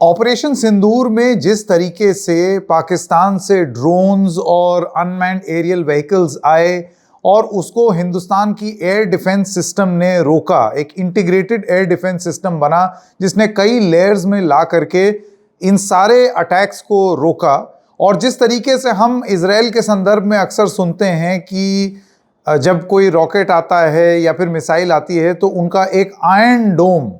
Operation सिंदूर में जिस तरीके से पाकिस्तान से ड्रोन्स और अनमैन्ड एरियल व्हीकल्स आए और उसको हिंदुस्तान की एयर डिफेंस सिस्टम ने रोका, एक इंटीग्रेटेड एयर डिफेंस सिस्टम बना जिसने कई लेयर्स में ला करके इन सारे अटैक्स को रोका। और जिस तरीके से हम इजराइल के संदर्भ में अक्सर सुनते हैं कि जब कोई रॉकेट आता है या फिर मिसाइल आती है तो उनका एक आयरन डोम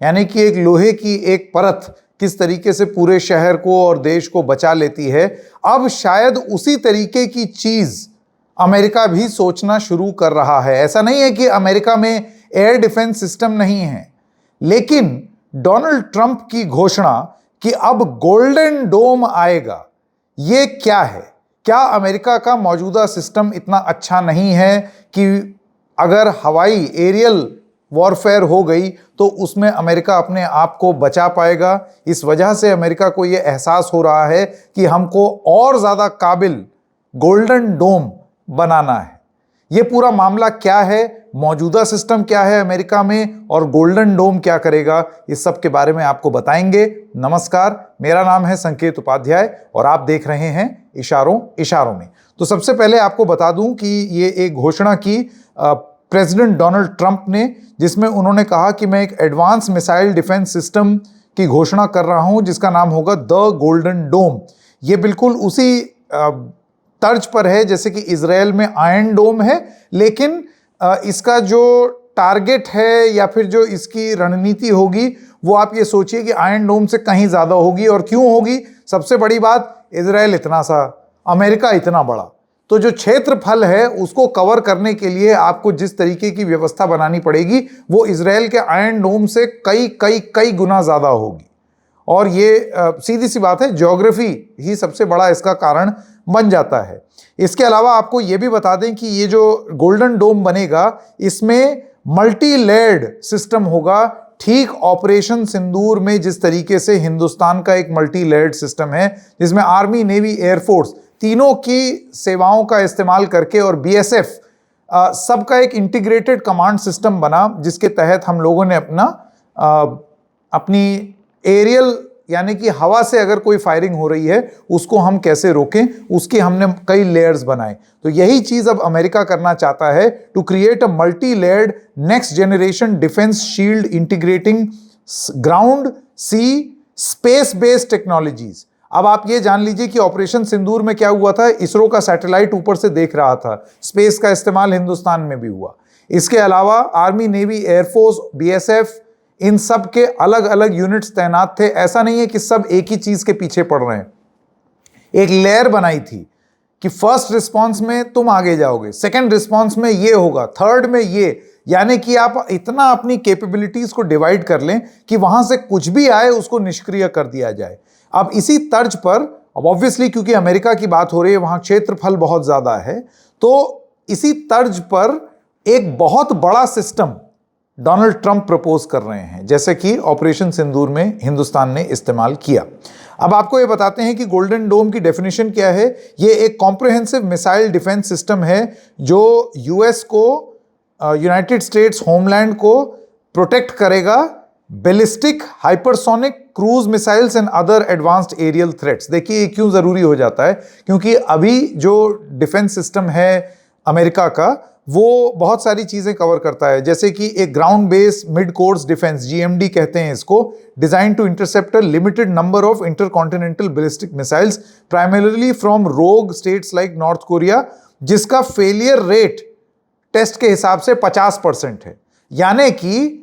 यानी कि एक लोहे की एक परत किस तरीके से पूरे शहर को और देश को बचा लेती है, अब शायद उसी तरीके की चीज अमेरिका भी सोचना शुरू कर रहा है। ऐसा नहीं है कि अमेरिका में एयर डिफेंस सिस्टम नहीं है, लेकिन डोनाल्ड ट्रंप की घोषणा कि अब गोल्डन डोम आएगा, ये क्या है? क्या अमेरिका का मौजूदा सिस्टम इतना अच्छा नहीं है कि अगर हवाई एरियल वॉरफेयर हो गई तो उसमें अमेरिका अपने आप को बचा पाएगा? इस वजह से अमेरिका को यह एहसास हो रहा है कि हमको और ज़्यादा काबिल गोल्डन डोम बनाना है। यह पूरा मामला क्या है, मौजूदा सिस्टम क्या है अमेरिका में और गोल्डन डोम क्या करेगा, इस सब के बारे में आपको बताएंगे। नमस्कार, मेरा नाम है संकेत उपाध्याय और आप देख रहे हैं इशारों इशारों में। तो सबसे पहले आपको बता दूं कि ये एक घोषणा की प्रेसिडेंट डोनाल्ड ट्रंप ने, जिसमें उन्होंने कहा कि मैं एक एडवांस मिसाइल डिफेंस सिस्टम की घोषणा कर रहा हूं जिसका नाम होगा द गोल्डन डोम। ये बिल्कुल उसी तर्ज पर है जैसे कि इजराइल में आयरन डोम है, लेकिन इसका जो टारगेट है या फिर जो इसकी रणनीति होगी वो आप ये सोचिए कि आयरन डोम से कहीं ज़्यादा होगी। और क्यों होगी? सबसे बड़ी बात, इजराइल इतना सा, अमेरिका इतना बड़ा, तो जो क्षेत्रफल है उसको कवर करने के लिए आपको जिस तरीके की व्यवस्था बनानी पड़ेगी वो इजराइल के आयरन डोम से कई कई कई गुना ज़्यादा होगी। और ये सीधी सी बात है, ज्योग्राफी ही सबसे बड़ा इसका कारण बन जाता है। इसके अलावा आपको ये भी बता दें कि ये जो गोल्डन डोम बनेगा इसमें मल्टी लेयर्ड सिस्टम होगा, ठीक ऑपरेशन सिंदूर में जिस तरीके से हिंदुस्तान का एक मल्टी लेयर्ड सिस्टम है जिसमें आर्मी, नेवी, एयरफोर्स तीनों की सेवाओं का इस्तेमाल करके और बीएसएफ सबका एक इंटीग्रेटेड कमांड सिस्टम बना, जिसके तहत हम लोगों ने अपनी एरियल यानी कि हवा से अगर कोई फायरिंग हो रही है उसको हम कैसे रोकें, उसके हमने कई लेयर्स बनाए। तो यही चीज अब अमेरिका करना चाहता है, to create a multi layered next generation defence shield integrating ground, sea, space based technologies. अब आप ये जान लीजिए कि ऑपरेशन सिंदूर में क्या हुआ था, इसरो का सैटेलाइट ऊपर से देख रहा था, स्पेस का इस्तेमाल हिंदुस्तान में भी हुआ। इसके अलावा आर्मी, नेवी, एयरफोर्स, बीएसएफ, इन सब के अलग अलग यूनिट्स तैनात थे। ऐसा नहीं है कि सब एक ही चीज के पीछे पड़ रहे हैं। एक लेयर बनाई थी कि फर्स्ट रिस्पॉन्स में तुम आगे जाओगे, सेकेंड रिस्पॉन्स में ये होगा, थर्ड में ये, यानी कि आप इतना अपनी कैपेबिलिटीज को डिवाइड कर लें कि वहां से कुछ भी आए उसको निष्क्रिय कर दिया जाए। अब इसी तर्ज पर, अब ऑब्वियसली क्योंकि अमेरिका की बात हो रही है, वहां क्षेत्रफल बहुत ज्यादा है, तो इसी तर्ज पर एक बहुत बड़ा सिस्टम डोनाल्ड ट्रंप प्रपोज कर रहे हैं, जैसे कि ऑपरेशन सिंदूर में हिंदुस्तान ने इस्तेमाल किया। अब आपको ये बताते हैं कि गोल्डन डोम की डेफिनेशन क्या है। ये एक कॉम्प्रिहेंसिव मिसाइल डिफेंस सिस्टम है जो यूएस को, यूनाइटेड स्टेट्स होमलैंड को प्रोटेक्ट करेगा ballistic, hypersonic, cruise missiles and other advanced aerial threats. देखिए क्यों जरूरी हो जाता है, क्योंकि अभी जो डिफेंस सिस्टम है अमेरिका का वो बहुत सारी चीजें कवर करता है, जैसे कि एक ground base mid course defence, GMD कहते हैं इसको, design to intercept a limited number of intercontinental ballistic missiles primarily from rogue states like North Korea, जिसका फेलियर रेट टेस्ट के हिसाब से 50% है। यानी कि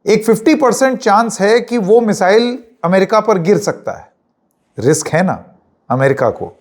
एक 50% चांस है कि वो मिसाइल अमेरिका पर गिर सकता है। रिस्क है ना अमेरिका को।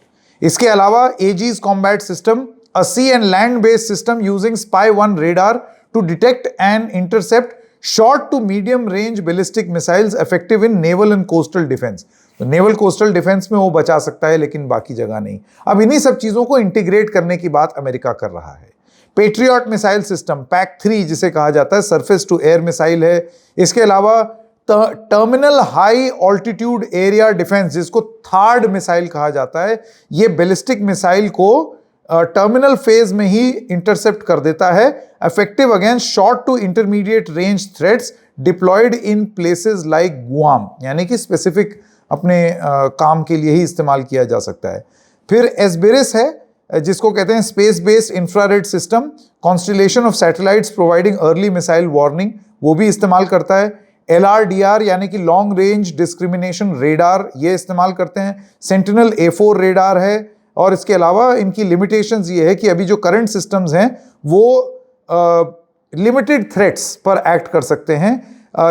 इसके अलावा aegis combat system, a sea and land based system using Spy-1 radar to detect and intercept short to medium range ballistic missiles effective in naval and coastal defense। तो नेवल कोस्टल डिफेंस में वो बचा सकता है लेकिन बाकी जगह नहीं। अब इन्हीं सब चीजों को इंटीग्रेट करने की बात अमेरिका कर रहा है। पेट्रियट मिसाइल सिस्टम, पैक-3 जिसे कहा जाता है, सरफेस टू एयर मिसाइल है। इसके अलावा terminal high altitude area defence, जिसको थार्ड मिसाइल कहा जाता है, ये बैलिस्टिक मिसाइल को टर्मिनल फेज में ही इंटरसेप्ट कर देता है, effective against short to intermediate range threats deployed in places like Guam, यानी कि स्पेसिफिक अपने काम के लिए ही इस्तेमाल किया जा सकता है। फिर एस्बिरिस है जिसको कहते हैं space based infrared system, constellation of satellites providing early missile warning, वो भी इस्तेमाल करता है। LRDR यानी कि लॉन्ग रेंज डिस्क्रिमिनेशन रेडार, ये इस्तेमाल करते हैं। सेंटिनल A4 रेडार है, और इसके अलावा इनकी लिमिटेशंस ये है कि अभी जो करंट सिस्टम्स हैं वो लिमिटेड थ्रेट्स पर एक्ट कर सकते हैं,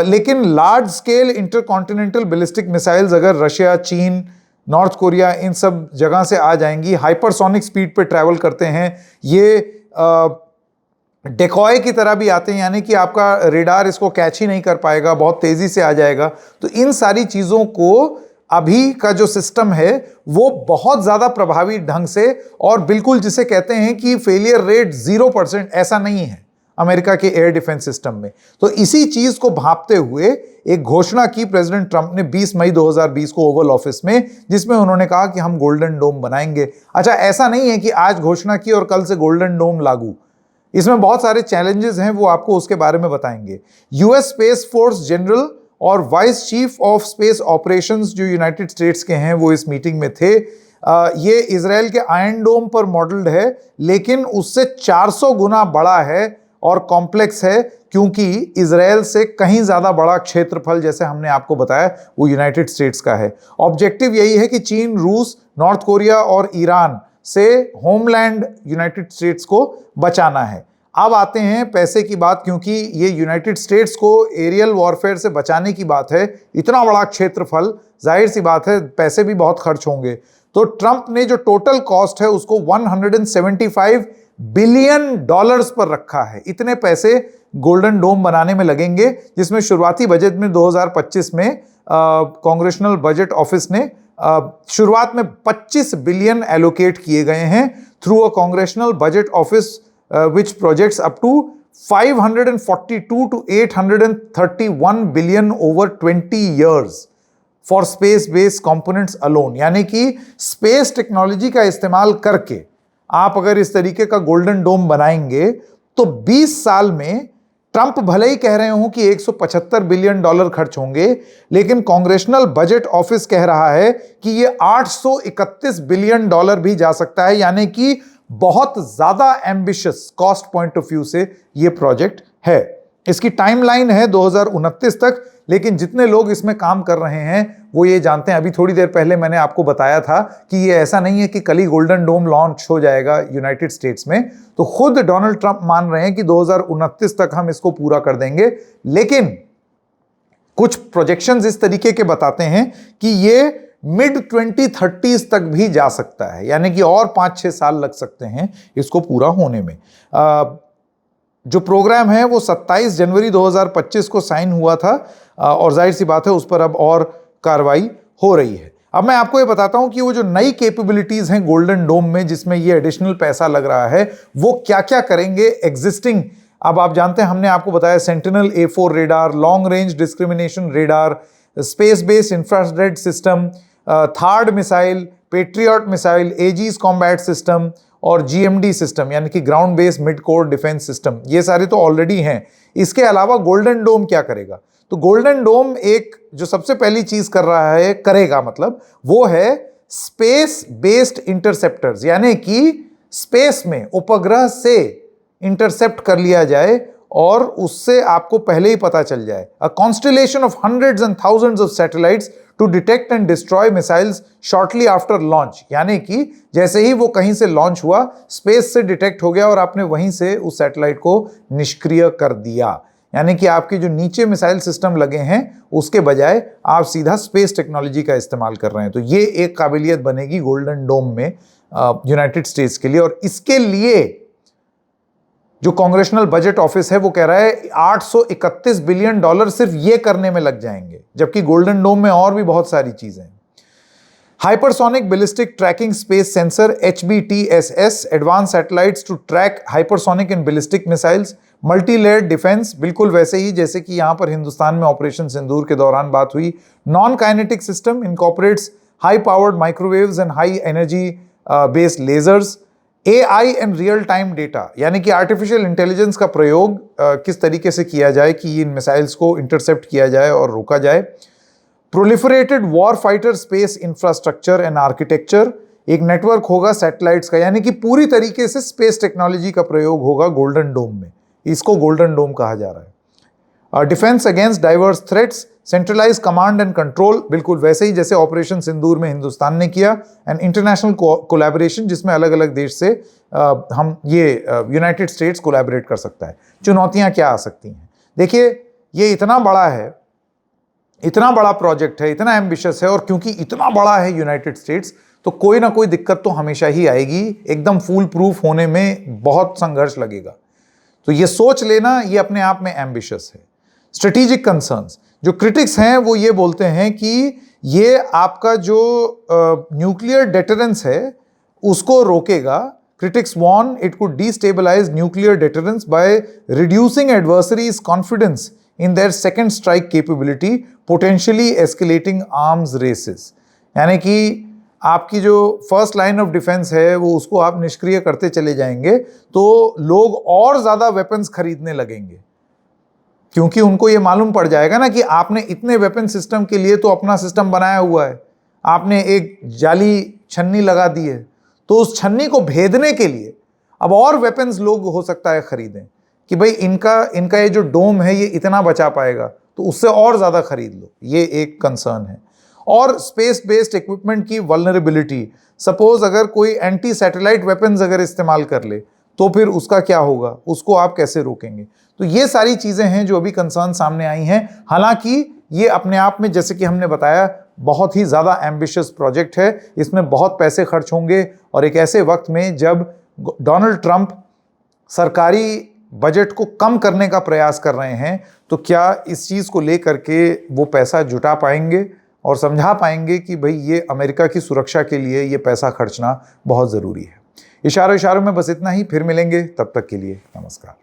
लेकिन large scale intercontinental ballistic missiles अगर रशिया, चीन, नॉर्थ कोरिया इन सब जगह से आ जाएंगी, हाइपरसोनिक स्पीड पे ट्रैवल करते हैं, ये डेकॉय की तरह भी आते हैं, यानी कि आपका रेडार इसको कैच ही नहीं कर पाएगा, बहुत तेजी से आ जाएगा। तो इन सारी चीजों को अभी का जो सिस्टम है वो बहुत ज्यादा प्रभावी ढंग से, और बिल्कुल जिसे कहते हैं कि फेलियर रेट 0%, ऐसा नहीं है अमेरिका के एयर डिफेंस सिस्टम में। तो इसी चीज को भांपते हुए एक घोषणा की प्रेसिडेंट ट्रंप ने 20 मई 2020 को ओवल ऑफिस में, जिसमें उन्होंने कहा कि हम गोल्डन डोम बनाएंगे। अच्छा, ऐसा नहीं है कि आज घोषणा की और कल से गोल्डन डोम लागू, इसमें बहुत सारे चैलेंजेस हैं, वो आपको उसके बारे में बताएंगे। यूएस स्पेस फोर्स जनरल और vice chief of space operations जो यूनाइटेड स्टेट्स के हैं वो इस मीटिंग में थे। ये इजराइल के आयरन डोम पर मॉडल्ड है, लेकिन उससे 400 गुना बड़ा है और कॉम्प्लेक्स है, क्योंकि इजराइल से कहीं ज्यादा बड़ा क्षेत्रफल, जैसे हमने आपको बताया, वो यूनाइटेड स्टेट्स का है। ऑब्जेक्टिव यही है कि चीन, रूस, नॉर्थ कोरिया और ईरान से होमलैंड यूनाइटेड स्टेट्स को बचाना है। अब आते हैं पैसे की बात, क्योंकि ये यूनाइटेड स्टेट्स को एरियल वॉरफेयर से बचाने की बात है। इतना बड़ा क्षेत्रफल, जाहिर सी बात है पैसे भी बहुत खर्च होंगे। तो ट्रंप ने जो टोटल कॉस्ट है उसको $175 बिलियन पर रखा है। इतने पैसे गोल्डन डोम बनाने में लगेंगे, जिसमें शुरुआती बजट में 2025 में कांग्रेशनल बजट ऑफिस ने शुरुआत में 25 बिलियन एलोकेट किए गए हैं through a congressional budget office which projects up to 542 to 831 billion over 20 years for space-based components alone। यानी कि स्पेस टेक्नोलॉजी का इस्तेमाल करके आप अगर इस तरीके का गोल्डन डोम बनाएंगे तो 20 साल में, ट्रंप भले ही कह रहे हो कि $175 बिलियन खर्च होंगे, लेकिन कांग्रेशनल बजट ऑफिस कह रहा है कि ये $831 बिलियन भी जा सकता है। यानी कि बहुत ज्यादा ambitious cost point of view से ये प्रोजेक्ट है। इसकी टाइमलाइन है 2029 तक, लेकिन जितने लोग इसमें काम कर रहे हैं वो ये जानते हैं, अभी थोड़ी देर पहले मैंने आपको बताया था कि ये ऐसा नहीं है कि कल ही गोल्डन डोम लॉन्च हो जाएगा यूनाइटेड स्टेट्स में। तो खुद डोनाल्ड ट्रंप मान रहे हैं कि 2029 तक हम इसको पूरा कर देंगे, लेकिन कुछ प्रोजेक्शंस इस तरीके के बताते हैं कि ये मिड 2030s तक भी जा सकता है, यानी कि और 5-6 साल लग सकते हैं इसको पूरा होने में। जो प्रोग्राम है वो 27 जनवरी 2025 को साइन हुआ था, और जाहिर सी बात है उस पर अब और कार्रवाई हो रही है। अब मैं आपको ये बताता हूं कि वो जो नई कैपेबिलिटीज हैं गोल्डन डोम में, जिसमें ये एडिशनल पैसा लग रहा है, वो क्या क्या करेंगे एग्जिस्टिंग। अब आप जानते हैं, हमने आपको बताया sentinel A4 radar, long range discrimination radar, space based infrared system, third missile, patriot missile, aegis combat system और GMD सिस्टम, यानी कि ground based mid core defence system, ये सारे तो ऑलरेडी हैं। इसके अलावा गोल्डन डोम क्या करेगा? तो गोल्डन डोम एक जो सबसे पहली चीज कर रहा है, करेगा मतलब, वो है स्पेस बेस्ड इंटरसेप्टर्स, यानी कि स्पेस में उपग्रह से इंटरसेप्ट कर लिया जाए और उससे आपको पहले ही पता चल जाए। A constellation of hundreds and thousands of satellites to detect and destroy missiles shortly after launch, यानी कि जैसे ही वो कहीं से लॉन्च हुआ, स्पेस से डिटेक्ट हो गया और आपने वहीं से उस सैटेलाइट को निष्क्रिय कर दिया। यानी कि आपके जो नीचे मिसाइल सिस्टम लगे हैं उसके बजाय आप सीधा स्पेस टेक्नोलॉजी का इस्तेमाल कर रहे हैं। तो ये एक काबिलियत बनेगी गोल्डन डोम में यूनाइटेड स्टेट्स के लिए। और इसके लिए जो कांग्रेशनल बजट ऑफिस है वो कह रहा है $831 बिलियन सिर्फ ये करने में लग जाएंगे, जबकि गोल्डन डोम में और भी बहुत सारी चीजें हैं। Hypersonic ballistic tracking space sensor HBTSS, advance satellites to track hypersonic and ballistic missiles, multi layered defence, बिल्कुल वैसे ही जैसे कि यहां पर हिंदुस्तान में ऑपरेशन सिंदूर के दौरान बात हुई। Non kinetic system incorporates high powered microwaves and high energy based lasers, AI and real time data, यानी कि आर्टिफिशियल इंटेलिजेंस का प्रयोग किस तरीके से किया जाए कि इन मिसाइल्स को इंटरसेप्ट किया जाए और रोका जाए। Proliferated war fighter space infrastructure and architecture, एक नेटवर्क होगा सैटेलाइट्स का, यानी कि पूरी तरीके से स्पेस टेक्नोलॉजी का प्रयोग होगा गोल्डन डोम में, इसको गोल्डन डोम कहा जा रहा है। Defence against diverse threats, centralise command and control, बिल्कुल वैसे ही जैसे ऑपरेशन सिंदूर में हिंदुस्तान ने किया, एंड इंटरनेशनल कोलैबोरेशन जिसमें अलग अलग देश से हम ये यूनाइटेड स्टेट्स कोलैबोरेट कर सकता है। चुनौतियां क्या आ सकती हैं? देखिए, ये इतना बड़ा है, इतना बड़ा प्रोजेक्ट है, इतना एम्बिशियस है, और क्योंकि इतना बड़ा है यूनाइटेड स्टेट्स, तो कोई ना कोई दिक्कत तो हमेशा ही आएगी। एकदम फूल प्रूफ होने में बहुत संघर्ष लगेगा। तो ये सोच लेना, ये अपने आप में एम्बिशियस है। स्ट्रेटेजिक कंसर्न्स, जो क्रिटिक्स हैं वो ये बोलते हैं कि ये आपका जो न्यूक्लियर डेटरेंस है उसको रोकेगा। Critics warn it could destabilize nuclear deterrence by reducing adversaries' confidence in their second strike capability, potentially escalating arms races. यानी कि आपकी जो फर्स्ट लाइन ऑफ डिफेंस है वो उसको आप निष्क्रिय करते चले जाएंगे तो लोग और ज़्यादा वेपन्स खरीदने लगेंगे, क्योंकि उनको ये मालूम पड़ जाएगा ना कि आपने इतने वेपन सिस्टम के लिए तो अपना सिस्टम बनाया हुआ है, आपने एक जाली छन्नी लगा दी है, तो उस छन्नी को भेदने के लिए अब और वेपन्स लोग हो सकता है खरीदें कि भाई इनका ये जो डोम है ये इतना बचा पाएगा, तो उससे और ज़्यादा खरीद लो। ये एक कंसर्न है। और स्पेस बेस्ड इक्विपमेंट की वल्नरेबिलिटी, सपोज अगर कोई एंटी सैटेलाइट वेपन्स अगर इस्तेमाल कर ले तो फिर उसका क्या होगा, उसको आप कैसे रोकेंगे? तो ये सारी चीज़ें हैं जो अभी कंसर्न सामने आई हैं। हालांकि ये अपने आप में, जैसे कि हमने बताया, बहुत ही ज़्यादा एम्बिशियस प्रोजेक्ट है, इसमें बहुत पैसे खर्च होंगे, और एक ऐसे वक्त में जब डोनाल्ड ट्रंप सरकारी बजट को कम करने का प्रयास कर रहे हैं, तो क्या इस चीज़ को लेकर के वो पैसा जुटा पाएंगे और समझा पाएंगे कि भाई ये अमेरिका की सुरक्षा के लिए ये पैसा खर्चना बहुत ज़रूरी है। इशारों में बस इतना ही, फिर मिलेंगे, तब तक के लिए नमस्कार।